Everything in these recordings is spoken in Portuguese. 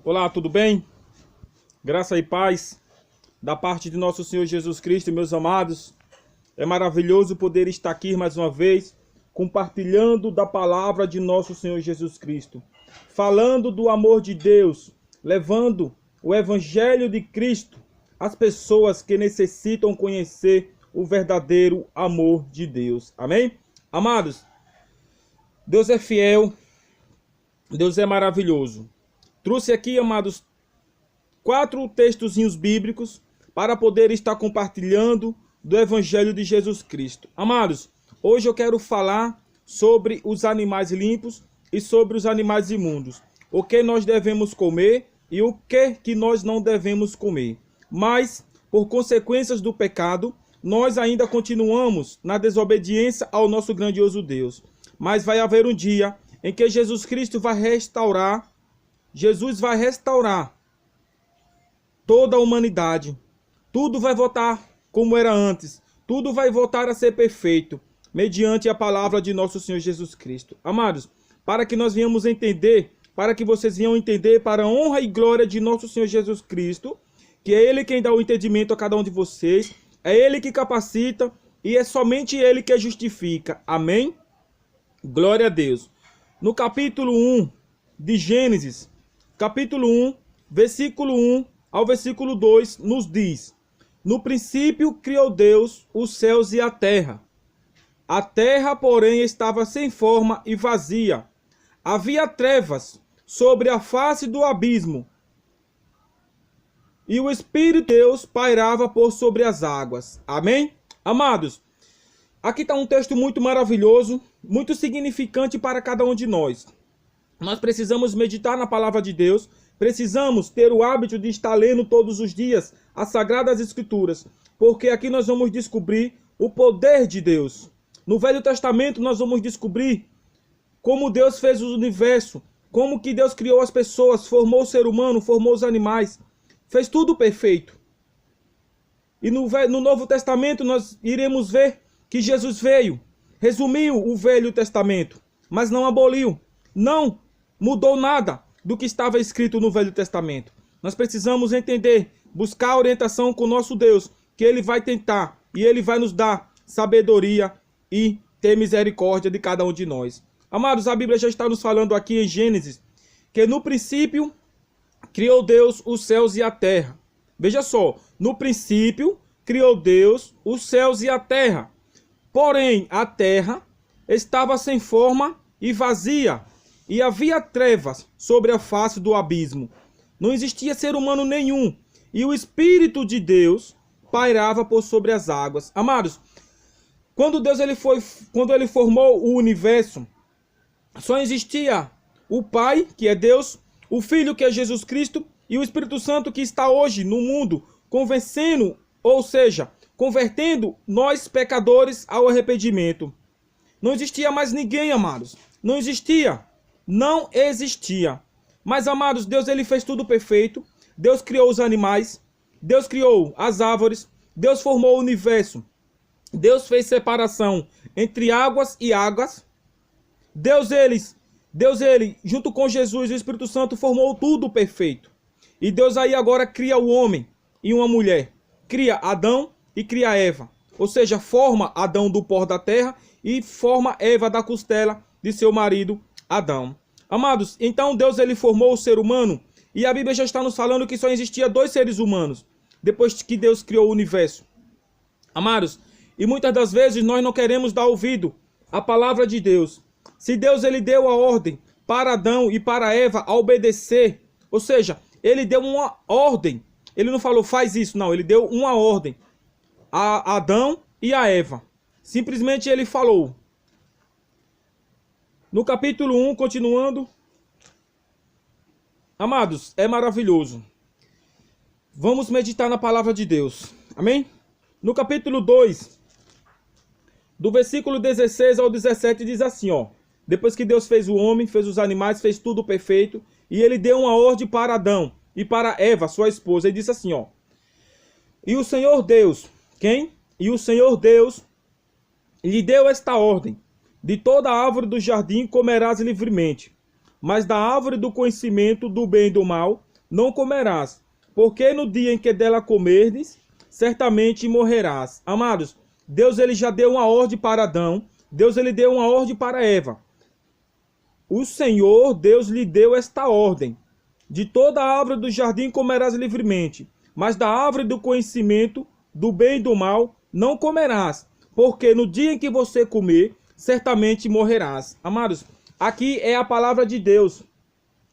Olá, tudo bem? Graça e paz da parte de nosso Senhor Jesus Cristo, meus amados. É maravilhoso poder estar aqui mais uma vez, compartilhando da palavra de nosso Senhor Jesus Cristo, falando do amor de Deus, levando o Evangelho de Cristo às pessoas que necessitam conhecer o verdadeiro amor de Deus. Amém? Amados, Deus é fiel, Deus é maravilhoso. Trouxe aqui, amados, 4 textozinhos bíblicos para poder estar compartilhando do Evangelho de Jesus Cristo. Amados, hoje eu quero falar sobre os animais limpos e sobre os animais imundos. O que nós devemos comer e o que nós não devemos comer. Mas, por consequências do pecado, nós ainda continuamos na desobediência ao nosso grandioso Deus. Mas vai haver um dia em que Jesus Cristo vai restaurar toda a humanidade. Tudo vai voltar como era antes. Tudo vai voltar a ser perfeito, mediante a palavra de nosso Senhor Jesus Cristo. Amados, para que nós venhamos entender, para que vocês venham entender, para a honra e glória de nosso Senhor Jesus Cristo, que é Ele quem dá o entendimento a cada um de vocês, é Ele que capacita e é somente Ele que justifica. Amém? Glória a Deus. No capítulo 1 de Gênesis, capítulo 1, versículo 1 ao versículo 2, nos diz: No princípio criou Deus os céus e a terra. A terra, porém, estava sem forma e vazia. Havia trevas sobre a face do abismo, e o Espírito de Deus pairava por sobre as águas. Amém? Amados, aqui está um texto muito maravilhoso, muito significante para cada um de nós. Nós precisamos meditar na palavra de Deus, precisamos ter o hábito de estar lendo todos os dias as Sagradas Escrituras, porque aqui nós vamos descobrir o poder de Deus. No Velho Testamento nós vamos descobrir como Deus fez o universo, como que Deus criou as pessoas, formou o ser humano, formou os animais, fez tudo perfeito. E no Novo Testamento nós iremos ver que Jesus veio, resumiu o Velho Testamento, mas não aboliu, não mudou nada do que estava escrito no Velho Testamento. Nós precisamos entender, buscar orientação com o nosso Deus, que Ele vai tentar e Ele vai nos dar sabedoria e ter misericórdia de cada um de nós. Amados, a Bíblia já está nos falando aqui em Gênesis, que no princípio criou Deus os céus e a terra. Veja só, no princípio criou Deus os céus e a terra. Porém, a terra estava sem forma e vazia, e havia trevas sobre a face do abismo. Não existia ser humano nenhum, e o Espírito de Deus pairava por sobre as águas. Amados, quando ele formou o universo, só existia o Pai, que é Deus, o Filho, que é Jesus Cristo, e o Espírito Santo, que está hoje no mundo, convencendo, ou seja, convertendo nós pecadores ao arrependimento. Não existia mais ninguém, amados. Não existia. Não existia. Mas, amados, Deus ele fez tudo perfeito. Deus criou os animais. Deus criou as árvores. Deus formou o universo. Deus fez separação entre águas e águas. Deus ele, junto com Jesus e o Espírito Santo, formou tudo perfeito. E Deus aí agora cria o homem e uma mulher. Cria Adão e cria Eva. Ou seja, forma Adão do pó da terra e forma Eva da costela de seu marido Adão. Amados, então Deus ele formou o ser humano e a Bíblia já está nos falando que só existia 2 seres humanos depois que Deus criou o universo. Amados, e muitas das vezes nós não queremos dar ouvido à palavra de Deus. Se Deus ele deu a ordem para Adão e para Eva a obedecer, ou seja, ele deu uma ordem, ele não falou faz isso, não, ele deu uma ordem a Adão e a Eva. Simplesmente ele falou. No capítulo 1, continuando. Amados, é maravilhoso. Vamos meditar na palavra de Deus. Amém? No capítulo 2, do versículo 16 ao 17, diz assim, ó. Depois que Deus fez o homem, fez os animais, fez tudo perfeito, e ele deu uma ordem para Adão e para Eva, sua esposa, e disse assim, ó. E o Senhor Deus, quem? E o Senhor Deus lhe deu esta ordem: de toda árvore do jardim comerás livremente, mas da árvore do conhecimento do bem e do mal não comerás, porque no dia em que dela comerdes, certamente morrerás. Amados, Deus ele já deu uma ordem para Adão, Deus ele deu uma ordem para Eva. O Senhor, Deus lhe deu esta ordem: de toda a árvore do jardim comerás livremente, mas da árvore do conhecimento do bem e do mal não comerás, porque no dia em que você comer, certamente morrerás. Amados, aqui é a palavra de Deus.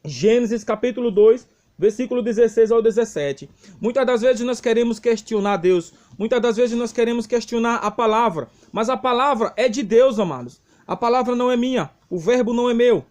Gênesis capítulo 2, versículo 16 ao 17. Muitas das vezes nós queremos questionar Deus. Muitas das vezes nós queremos questionar a palavra. Mas a palavra é de Deus, amados. A palavra não é minha. O verbo não é meu.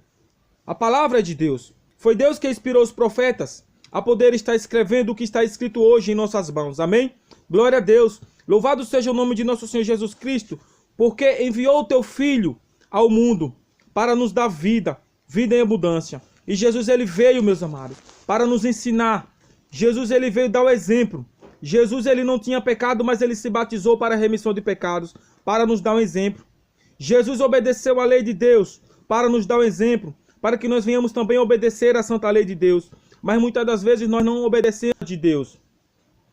A palavra é de Deus. Foi Deus que inspirou os profetas a poder estar escrevendo o que está escrito hoje em nossas mãos. Amém? Glória a Deus. Louvado seja o nome de nosso Senhor Jesus Cristo, porque enviou o teu Filho ao mundo para nos dar vida, vida em abundância. E Jesus ele veio, meus amados, para nos ensinar. Jesus ele veio dar o exemplo. Jesus ele não tinha pecado, mas ele se batizou para a remissão de pecados, para nos dar um exemplo. Jesus obedeceu à lei de Deus para nos dar um exemplo, para que nós venhamos também obedecer à santa lei de Deus. Mas muitas das vezes nós não obedecemos de Deus.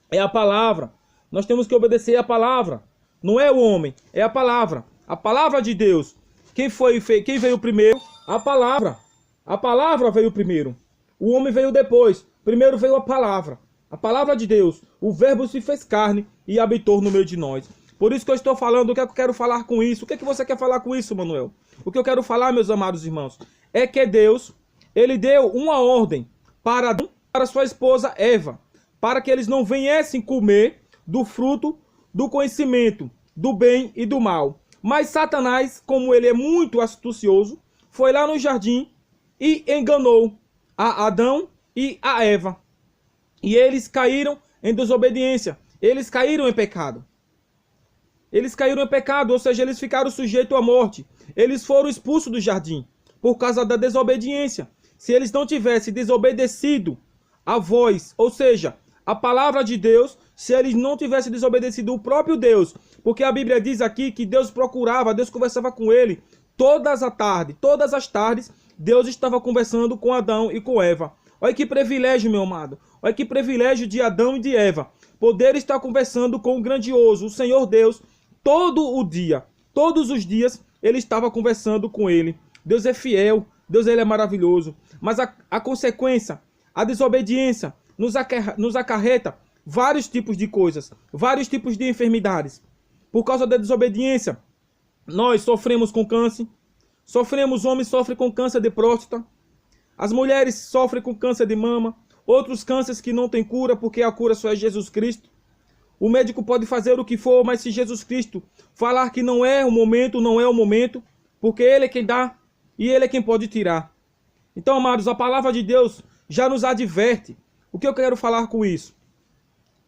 É a palavra. Nós temos que obedecer à palavra. Não é o homem, é a palavra. A palavra de Deus. Quem veio primeiro? A palavra. A palavra veio primeiro. O homem veio depois. Primeiro veio a palavra. A palavra de Deus. O verbo se fez carne e habitou no meio de nós. Por isso que eu estou falando. O que é que eu quero falar com isso? O que é que você quer falar com isso, Manuel? O que eu quero falar, meus amados irmãos, é que Deus, ele deu uma ordem para sua esposa Eva, para que eles não viessem comer do fruto do conhecimento do bem e do mal. Mas Satanás, como ele é muito astucioso, foi lá no jardim e enganou a Adão e a Eva. E eles caíram em desobediência. Eles caíram em pecado. Eles caíram em pecado, ou seja, eles ficaram sujeitos à morte. Eles foram expulsos do jardim por causa da desobediência. Se eles não tivessem desobedecido a voz, ou seja, a palavra de Deus, se eles não tivessem desobedecido o próprio Deus, porque a Bíblia diz aqui que Deus procurava, Deus conversava com ele todas as tardes, Deus estava conversando com Adão e com Eva. Olha que privilégio, meu amado. Olha que privilégio de Adão e de Eva. Poder estar conversando com o grandioso, o Senhor Deus, todo o dia. Todos os dias, ele estava conversando com ele. Deus é fiel, Deus ele é maravilhoso. Mas a consequência, a desobediência, nos acarreta vários tipos de coisas, vários tipos de enfermidades. Por causa da desobediência, nós sofremos com câncer. Os homens sofrem com câncer de próstata. As mulheres sofrem com câncer de mama. Outros cânceres que não têm cura, porque a cura só é Jesus Cristo. O médico pode fazer o que for, mas se Jesus Cristo falar que não é o momento, não é o momento, porque ele é quem dá e ele é quem pode tirar. Então, amados, a palavra de Deus já nos adverte. O que eu quero falar com isso?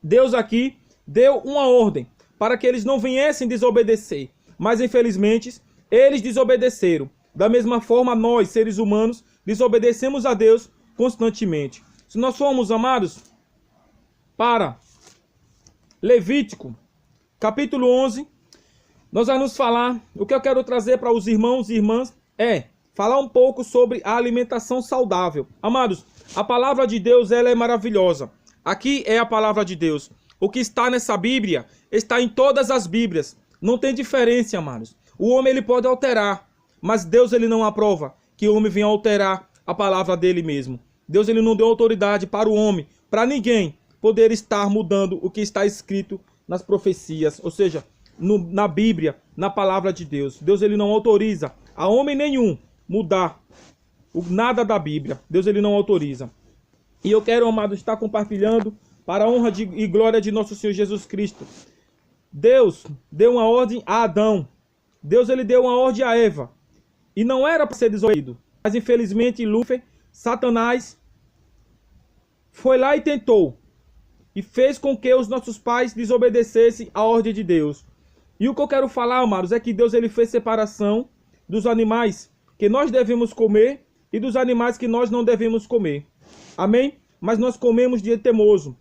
Deus aqui deu uma ordem para que eles não viessem desobedecer, mas infelizmente eles desobedeceram. Da mesma forma, nós, seres humanos, desobedecemos a Deus constantemente. Se nós formos, amados, para Levítico, capítulo 11, nós vamos falar, o que eu quero trazer para os irmãos e irmãs é falar um pouco sobre a alimentação saudável. Amados, a palavra de Deus ela é maravilhosa. Aqui é a palavra de Deus. O que está nessa Bíblia está em todas as Bíblias. Não tem diferença, amados. O homem ele pode alterar, mas Deus ele não aprova que o homem venha alterar a palavra dele mesmo. Deus ele não deu autoridade para o homem, para ninguém poder estar mudando o que está escrito nas profecias, ou seja, na Bíblia, na palavra de Deus. Deus ele não autoriza a homem nenhum mudar nada da Bíblia. Deus ele não autoriza. E eu quero, amados, estar compartilhando para a honra e glória de nosso Senhor Jesus Cristo. Deus deu uma ordem a Adão. Deus ele deu uma ordem a Eva. E não era para ser desobedido. Mas infelizmente Lúcifer, Satanás, foi lá e tentou. E fez com que os nossos pais desobedecessem a ordem de Deus. E o que eu quero falar, amados, é que Deus ele fez separação dos animais que nós devemos comer e dos animais que nós não devemos comer. Amém? Mas nós comemos de teimoso.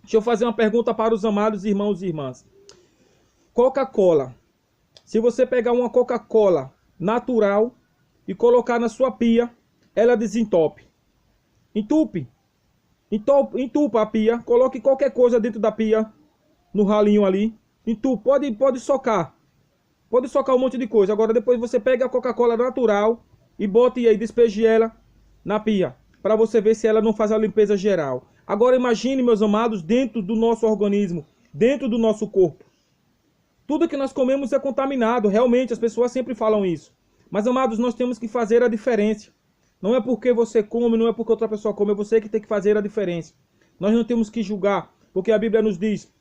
Deixa eu fazer uma pergunta para os amados irmãos e irmãs. Coca-Cola. Se você pegar uma Coca-Cola natural e colocar na sua pia, ela desentope. Entupe. Entupa a pia, coloque qualquer coisa dentro da pia, no ralinho ali. Entupa, pode socar. Pode socar um monte de coisa. Agora depois você pega a Coca-Cola natural e bote aí, despeje ela na pia, para você ver se ela não faz a limpeza geral. Agora imagine, meus amados, dentro do nosso organismo, dentro do nosso corpo. Tudo que nós comemos é contaminado, realmente, as pessoas sempre falam isso. Mas, amados, nós temos que fazer a diferença. Não é porque você come, não é porque outra pessoa come, é você que tem que fazer a diferença. Nós não temos que julgar, porque a Bíblia nos diz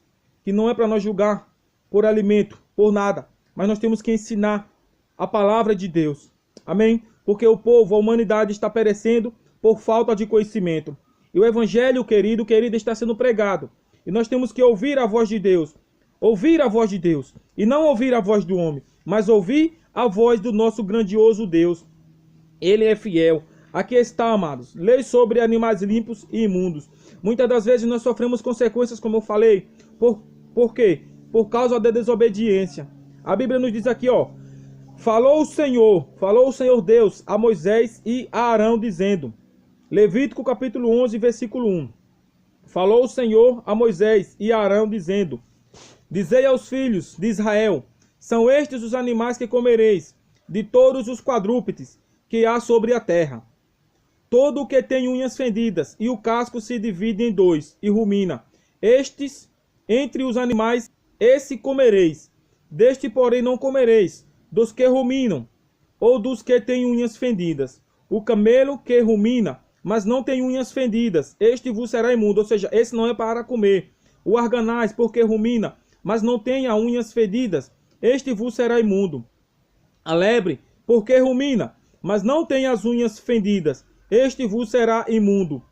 que não é para nós julgar por alimento, por nada, mas nós temos que ensinar a palavra de Deus. Amém? Porque o povo, a humanidade está perecendo por falta de conhecimento. E o evangelho, querido, está sendo pregado. E nós temos que ouvir a voz de Deus. Ouvir a voz de Deus. E não ouvir a voz do homem, mas ouvir a voz do nosso grandioso Deus. Ele é fiel. Aqui está, amados. Lei sobre animais limpos e imundos. Muitas das vezes nós sofremos consequências, como eu falei. Por quê? Por causa da desobediência. A Bíblia nos diz aqui, ó. Falou o Senhor Deus a Moisés e a Arão, dizendo. Levítico capítulo 11, versículo 1. Falou o Senhor a Moisés e a Arão, dizendo. Dizei aos filhos de Israel, são estes os animais que comereis, de todos os quadrúpedes que há sobre a terra. Todo o que tem unhas fendidas, e o casco se divide em dois, e rumina. Estes, entre os animais, esse comereis. Deste, porém, não comereis, dos que ruminam, ou dos que têm unhas fendidas. O camelo que rumina, mas não tem unhas fendidas, este vos será imundo. Ou seja, esse não é para comer. O arganaz, porque rumina, mas não tenha unhas fedidas, este vos será imundo. A lebre, porque rumina, mas não tem as unhas fendidas, este vos será imundo.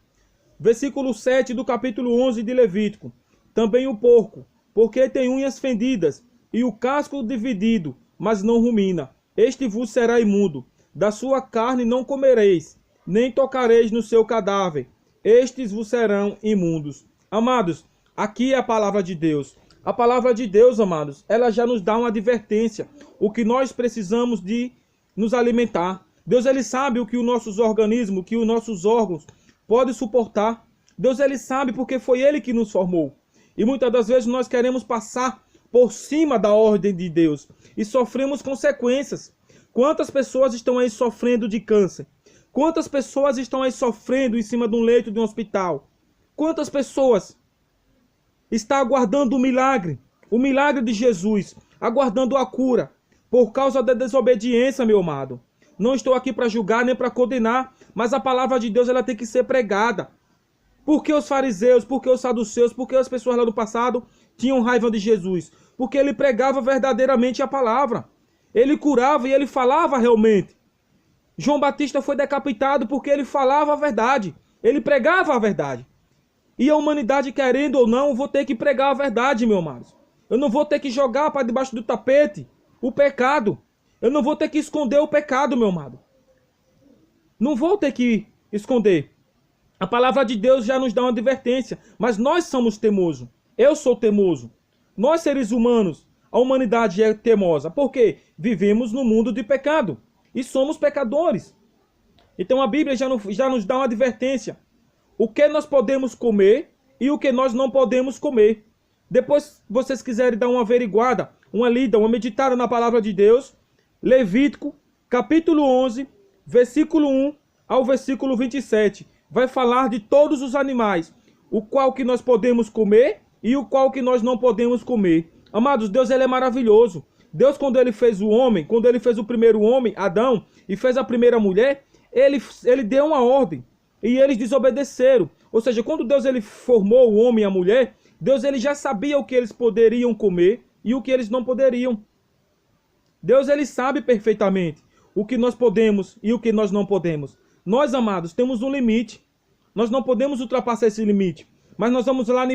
Versículo 7 do capítulo 11 de Levítico. Também o porco, porque tem unhas fendidas, e o casco dividido, mas não rumina, este vos será imundo. Da sua carne não comereis, nem tocareis no seu cadáver, estes vos serão imundos. Amados, aqui é a palavra de Deus. A palavra de Deus, amados, ela já nos dá uma advertência. O que nós precisamos de nos alimentar. Deus, ele sabe o que os nossos organismos, o que os nossos órgãos podem suportar. Deus, ele sabe porque foi ele que nos formou. E muitas das vezes nós queremos passar por cima da ordem de Deus e sofremos consequências. Quantas pessoas estão aí sofrendo de câncer? Quantas pessoas estão aí sofrendo em cima de um leito de um hospital? Quantas pessoas está aguardando o milagre de Jesus, aguardando a cura, por causa da desobediência, meu amado? Não estou aqui para julgar nem para condenar, mas a palavra de Deus ela tem que ser pregada. Por que os fariseus, por que os saduceus, por que as pessoas lá do passado tinham raiva de Jesus? Porque ele pregava verdadeiramente a palavra. Ele curava e ele falava realmente. João Batista foi decapitado porque ele falava a verdade. Ele pregava a verdade. E a humanidade, querendo ou não, vou ter que pregar a verdade, meu amado. Eu não vou ter que jogar para debaixo do tapete o pecado. Eu não vou ter que esconder o pecado, meu amado. Não vou ter que esconder. A palavra de Deus já nos dá uma advertência. Mas nós somos teimosos. Eu sou teimoso. Nós, seres humanos, a humanidade é teimosa. Por quê? Vivemos no mundo de pecado. E somos pecadores. Então a Bíblia já nos dá uma advertência. O que nós podemos comer e o que nós não podemos comer. Depois, vocês quiserem dar uma averiguada, uma lida, uma meditada na palavra de Deus, Levítico, capítulo 11, versículo 1 ao versículo 27, vai falar de todos os animais, o qual que nós podemos comer e o qual que nós não podemos comer. Amados, Deus ele é maravilhoso. Deus, quando ele fez o homem, quando ele fez o primeiro homem, Adão, e fez a primeira mulher, ele deu uma ordem. E eles desobedeceram. Ou seja, quando Deus ele formou o homem e a mulher, Deus ele já sabia o que eles poderiam comer e o que eles não poderiam. Deus ele sabe perfeitamente o que nós podemos e o que nós não podemos. Nós, amados, temos um limite. Nós não podemos ultrapassar esse limite. Mas nós vamos lá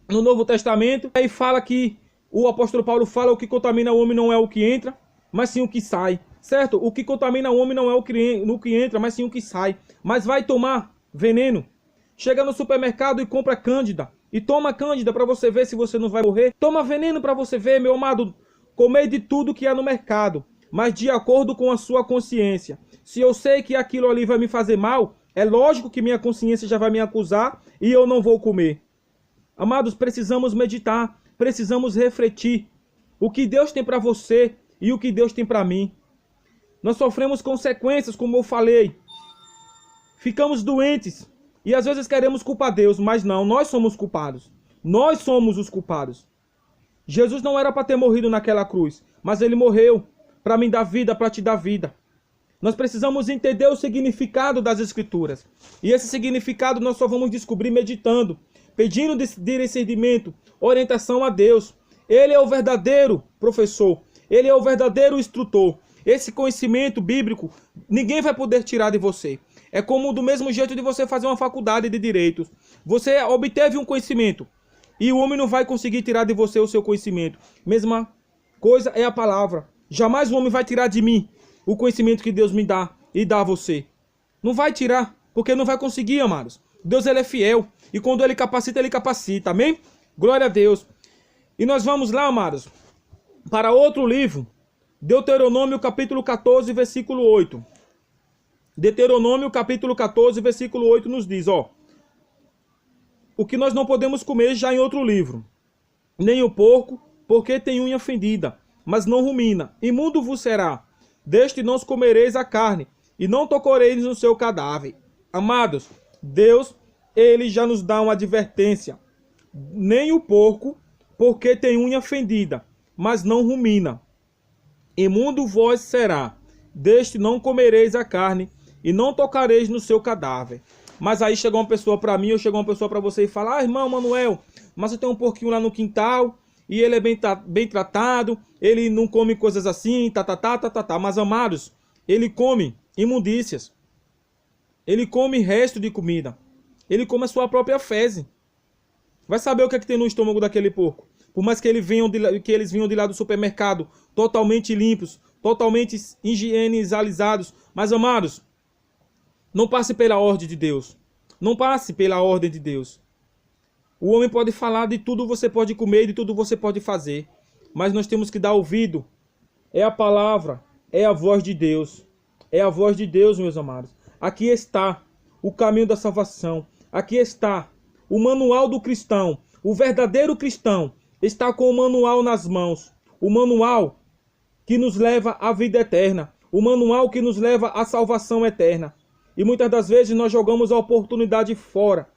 no Novo Testamento, aí fala que o apóstolo Paulo fala o que contamina o homem não é o que entra, mas sim o que sai. Certo? O que contamina o homem não é o que entra, mas sim o que sai. Mas vai tomar veneno. Chega no supermercado e compra Cândida. E toma Cândida para você ver se você não vai morrer. Toma veneno para você ver, meu amado. Comer de tudo que há no mercado, mas de acordo com a sua consciência. Se eu sei que aquilo ali vai me fazer mal, É lógico que minha consciência já vai me acusar e eu não vou comer. Amados, precisamos meditar, precisamos refletir o que Deus tem para você e o que Deus tem para mim. Nós sofremos consequências, como eu falei. Ficamos doentes e às vezes queremos culpar Deus, mas não, nós somos culpados. Nós somos os culpados. Jesus não era para ter morrido naquela cruz, mas ele morreu para me dar vida, para te dar vida. Nós precisamos entender o significado das Escrituras. E esse significado nós só vamos descobrir meditando, pedindo discernimento, orientação a Deus. Ele é o verdadeiro professor. Ele é o verdadeiro instrutor. Esse conhecimento bíblico, ninguém vai poder tirar de você. É como do mesmo jeito de você fazer uma faculdade de direitos. Você obteve um conhecimento e o homem não vai conseguir tirar de você o seu conhecimento. Mesma coisa é a palavra. Jamais o homem vai tirar de mim o conhecimento que Deus me dá e dá a você. Não vai tirar, porque não vai conseguir, amados. Deus, ele é fiel. E quando ele capacita. Amém? Glória a Deus. E nós vamos lá, amados, para outro livro. Deuteronômio capítulo 14, versículo 8. Deuteronômio capítulo 14, versículo 8 nos diz, ó. O que nós não podemos comer já em outro livro. Nem o porco, porque tem unha fendida, mas não rumina. Imundo vos será. Deste não comereis a carne, e não tocareis no seu cadáver. Amados, Deus, ele já nos dá uma advertência. Nem o porco, porque tem unha fendida, mas não rumina. Imundo vós será. Deste não comereis a carne, e não tocareis no seu cadáver. Mas aí chegou uma pessoa para mim, ou chegou uma pessoa para você e fala: ah, irmão Manuel, mas eu tenho um porquinho lá no quintal, e ele é bem tratado, ele não come coisas assim, Mas, amados, ele come imundícias. Ele come resto de comida. Ele come a sua própria fezes. Vai saber o que é que tem no estômago daquele porco. Por mais que eles venham de lá do supermercado, totalmente limpos, totalmente higienizados. Mas, amados, não passe pela ordem de Deus. Não passe pela ordem de Deus. O homem pode falar de tudo você pode comer, de tudo você pode fazer. Mas nós temos que dar ouvido. É a palavra, é a voz de Deus. É a voz de Deus, meus amados. Aqui está o caminho da salvação. Aqui está o manual do cristão. O verdadeiro cristão está com o manual nas mãos. O manual que nos leva à vida eterna. O manual que nos leva à salvação eterna. E muitas das vezes nós jogamos a oportunidade fora,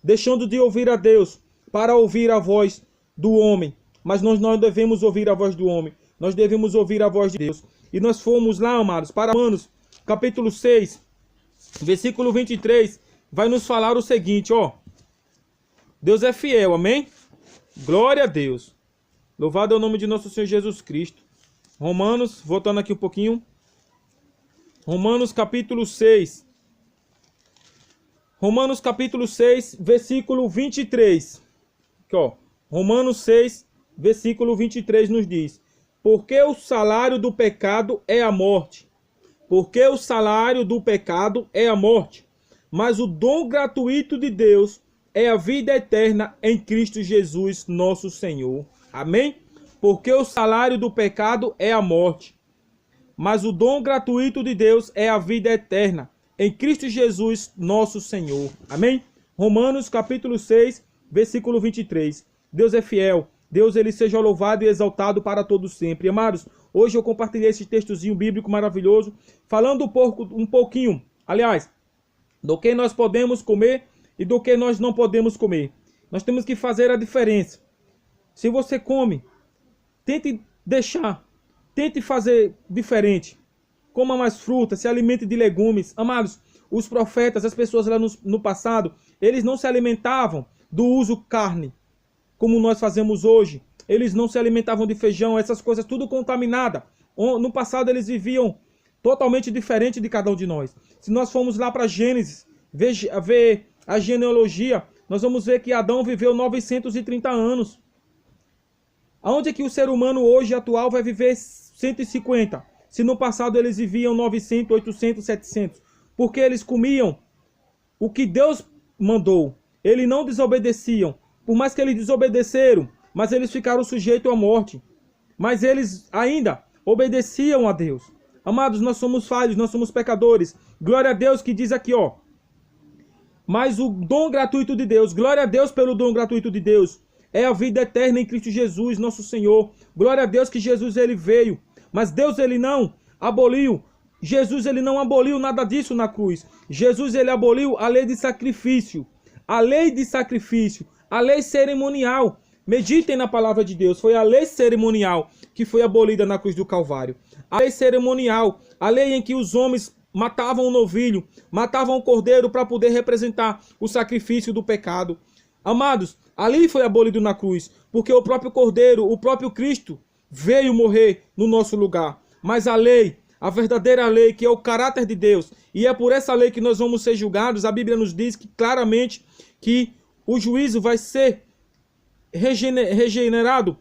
deixando de ouvir a Deus para ouvir a voz do homem. Mas nós não devemos ouvir a voz do homem. Nós devemos ouvir a voz de Deus. E nós fomos lá, amados, para Romanos, capítulo 6, versículo 23, vai nos falar o seguinte, ó. Deus é fiel, amém? Glória a Deus. Louvado é o nome de nosso Senhor Jesus Cristo. Romanos, voltando aqui um pouquinho. Romanos, capítulo 6. Romanos capítulo 6, versículo 23. Aqui, ó. Romanos 6, versículo 23 nos diz: porque o salário do pecado é a morte. Porque o salário do pecado é a morte. Mas o dom gratuito de Deus é a vida eterna em Cristo Jesus, nosso Senhor. Amém? Porque o salário do pecado é a morte. Mas o dom gratuito de Deus é a vida eterna em Cristo Jesus, nosso Senhor. Amém? Romanos capítulo 6, versículo 23. Deus é fiel. Deus, ele seja louvado e exaltado para todos sempre. Amados, hoje eu compartilhei esse textozinho bíblico maravilhoso, falando um pouquinho, aliás, do que nós podemos comer e do que nós não podemos comer. Nós temos que fazer a diferença. Se você come, tente deixar, tente fazer diferente. Coma mais frutas, se alimente de legumes. Amados, os profetas, as pessoas lá no passado, eles não se alimentavam do uso carne, como nós fazemos hoje. Eles não se alimentavam de feijão, essas coisas tudo contaminada. No passado eles viviam totalmente diferente de cada um de nós. Se nós formos lá para Gênesis, ver a genealogia, nós vamos ver que Adão viveu 930 anos. Aonde é que o ser humano hoje atual vai viver 150? Se no passado eles viviam 900, 800, 700. Porque eles comiam o que Deus mandou. Eles não desobedeciam. Por mais que eles desobedeceram, mas eles ficaram sujeitos à morte. Mas eles ainda obedeciam a Deus. Amados, nós somos falhos, nós somos pecadores. Glória a Deus que diz aqui, ó. Mas o dom gratuito de Deus, glória a Deus pelo dom gratuito de Deus, é a vida eterna em Cristo Jesus, nosso Senhor. Glória a Deus que Jesus ele veio, mas Deus ele não aboliu. Jesus ele não aboliu nada disso na cruz. Jesus ele aboliu a lei de sacrifício, a lei de sacrifício, a lei cerimonial. Meditem na palavra de Deus. Foi a lei cerimonial que foi abolida na cruz do Calvário. A lei cerimonial, a lei em que os homens matavam um novilho, matavam um cordeiro para poder representar o sacrifício do pecado. Amados, ali foi abolido na cruz, porque o próprio cordeiro, o próprio Cristo veio morrer no nosso lugar. Mas a lei, a verdadeira lei, que é o caráter de Deus, e é por essa lei que nós vamos ser julgados, a Bíblia nos diz que claramente que o juízo vai ser regenerado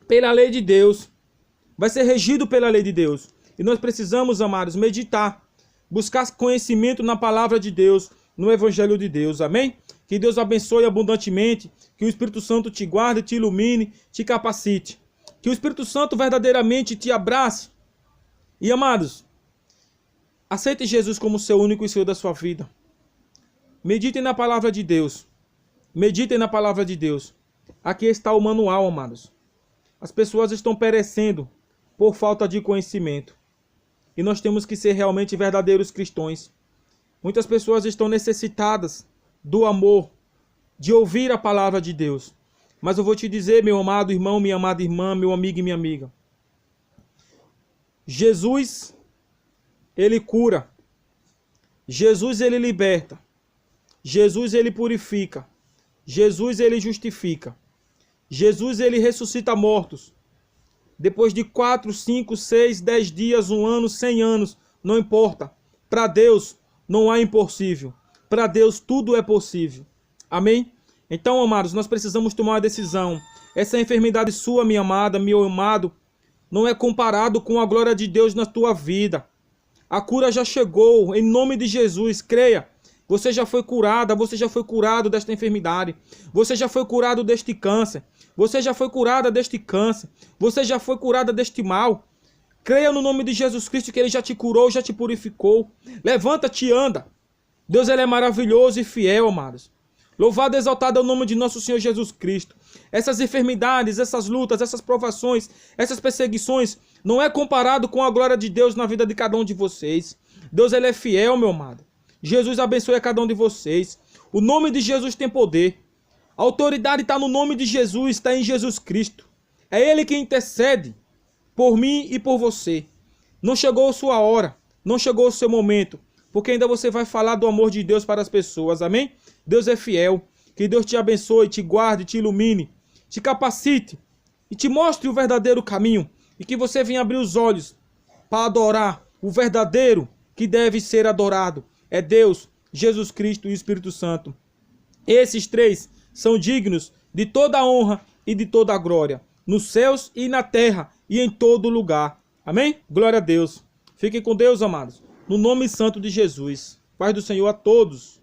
pela lei de Deus, vai ser regido pela lei de Deus. E nós precisamos, amados, meditar, buscar conhecimento na palavra de Deus, no Evangelho de Deus, amém? Que Deus abençoe abundantemente, que o Espírito Santo te guarde, te ilumine, te capacite, que o Espírito Santo verdadeiramente te abrace. E amados, aceite Jesus como seu único e Senhor da sua vida. Meditem na palavra de Deus, meditem na palavra de Deus. Aqui está o manual, amados. As pessoas estão perecendo por falta de conhecimento. E nós temos que ser realmente verdadeiros cristãos. Muitas pessoas estão necessitadas do amor, de ouvir a palavra de Deus. Mas eu vou te dizer, meu amado irmão, minha amada irmã, meu amigo e minha amiga. Jesus, ele cura. Jesus, ele liberta. Jesus, ele purifica. Jesus, ele justifica. Jesus, ele ressuscita mortos. Depois de 4, 5, 6, 10 dias, 1 ano, 100 anos, não importa. Para Deus não há impossível. Para Deus tudo é possível. Amém? Então, amados, nós precisamos tomar uma decisão. Essa enfermidade sua, minha amada, meu amado, não é comparado com a glória de Deus na tua vida. A cura já chegou, em nome de Jesus, creia. Você já foi curada, você já foi curado desta enfermidade. Você já foi curado deste câncer. Você já foi curada deste câncer. Você já foi curada deste mal. Creia no nome de Jesus Cristo que Ele já te curou, já te purificou. Levanta-te e anda. Deus ele é maravilhoso e fiel, amados. Louvado e exaltado é o nome de nosso Senhor Jesus Cristo. Essas enfermidades, essas lutas, essas provações, essas perseguições, não é comparado com a glória de Deus na vida de cada um de vocês. Deus ele é fiel, meu amado. Jesus abençoe a cada um de vocês. O nome de Jesus tem poder. A autoridade está no nome de Jesus, está em Jesus Cristo. É Ele que intercede por mim e por você. Não chegou a sua hora, não chegou o seu momento, porque ainda você vai falar do amor de Deus para as pessoas, amém? Deus é fiel. Que Deus te abençoe, te guarde, te ilumine, te capacite e te mostre o verdadeiro caminho. E que você venha abrir os olhos para adorar o verdadeiro que deve ser adorado. É Deus, Jesus Cristo e o Espírito Santo. Esses três são dignos de toda a honra e de toda a glória, nos céus e na terra e em todo lugar. Amém? Glória a Deus. Fiquem com Deus, amados. No nome santo de Jesus. Paz do Senhor a todos.